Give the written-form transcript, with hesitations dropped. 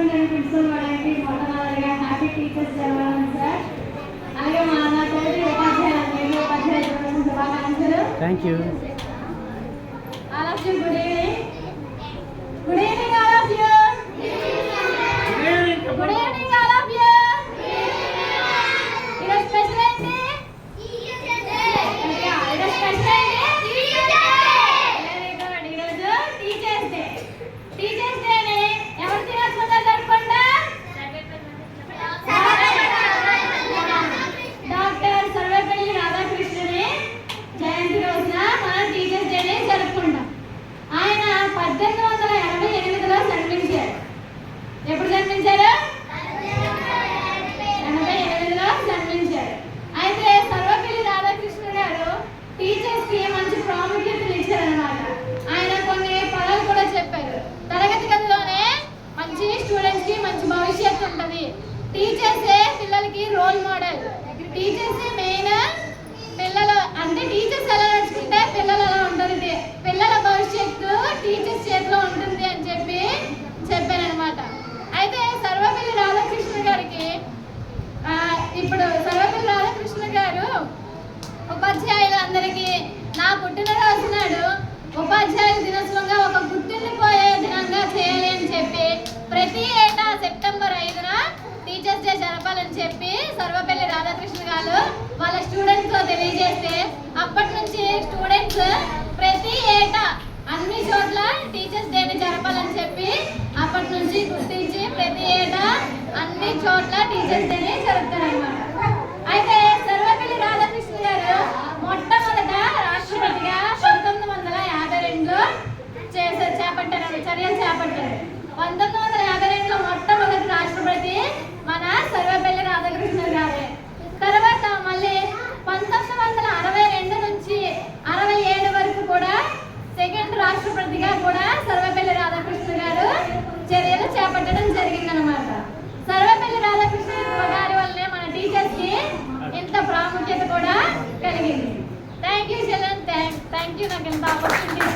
Superintendent principal వారికి మొట్టమొదటిగా happy teachers day sir. అలాగే మా తోటి ఉపాధ్యాయులందరికీ ఉపాధ్యాయ దినోత్సవ శుభాకాంక్షలు. Thank you. All of you good evening. Good evening all of you. Good evening all of you. ఈరోజు స్పెషల్ ఏంటి? ఈరోజు స్పెషల్ ఏంటి? Very good. ఈరోజు టీచర్స్ డే. టీచర్స్ డేని ఎవరు దినోత్సవంగా జరుపుకుంటాం? డాక్టర్ సర్వేపల్లి రాధాకృష్ణుని జయంతి రోజున మనం టీచర్స్ డేని జరుపుకుంటాం. ఆయన 1888లో జన్మించారు. ఎప్పుడు జన్మించారు? 88లో జన్మించారు. అయితే సర్వేపల్లి రాధాకృష్ణ గారు టీచర్స్ కి మంచి ప్రాముఖ్యతను ఇచ్చారనమాట. ఆయన కొన్ని పదాలు కూడా చెప్పారు. తరగతి గదిలోనే మంచి స్టూడెంట్స్ కి మంచి భవిష్యత్తు ఉంటుంది. టీచర్సే పిల్లలకి రోల్ మోడల్. టీచర్సే మెయిన్. పిల్లలు అంటే టీచర్స్ ఎలా నడుచుకుంటే పిల్లలు అలా ఉంటుంది. పిల్లల భవిష్యత్తు టీచర్స్ చేతిలో ఉంటుంది అని చెప్పారనమాట. అయితే సర్వేపల్లి రాధాకృష్ణ గారికి ఇప్పుడు సర్వేపల్లి రాధాకృష్ణ గారు ఉపాధ్యాయులందరికీ నా పుట్టినరోజు నాడు ఉపాధ్యాయుల దినోత్సవంగా ఒక గుర్తుండిపోయే దినంగా చేయాలి అని చెప్పి ప్రతి ఏటా సెప్టెంబర్ 5న టీచర్స్ డే జరపాలని చెప్పి సర్వేపల్లి రాధాకృష్ణ గారు వాళ్ళ స్టూడెంట్స్తో తెలియజేస్తే అప్పటి నుంచి స్టూడెంట్స్ ప్రతి ఏటా అన్ని చోట్ల టీచర్స్ డేని జరపాలని చెప్పి అప్పటి నుంచి గుర్తించి ప్రతి ఏటా అన్ని చోట్ల టీచర్స్ డేని జరుపుతారన్నమాట. అయితే సర్వేపల్లి రాధాకృష్ణ గారు మొట్టమొదట రాష్ట్రపతిగా 1952లో చర్యలు చేపట్టారు. 1952లో మొట్టమొదటి రాష్ట్రపతి మన సర్వేపల్లి రాధాకృష్ణ గారే. తర్వాత మళ్ళీ 1962 నుంచి 67 వరకు కూడా సెకండ్ రాష్ట్రపతిగా కూడా సర్వేపల్లి రాధాకృష్ణ గారు చర్యలు చేపట్టడం జరిగిందనమాట. సర్వేపల్లి రాధాకృష్ణ గారి వల్లనే మన టీచర్స్ కి ఇంత ప్రాముఖ్యత కూడా కలిగింది. Thank you children. Thank you నాకు ఇంత ఆపర్చునిటీ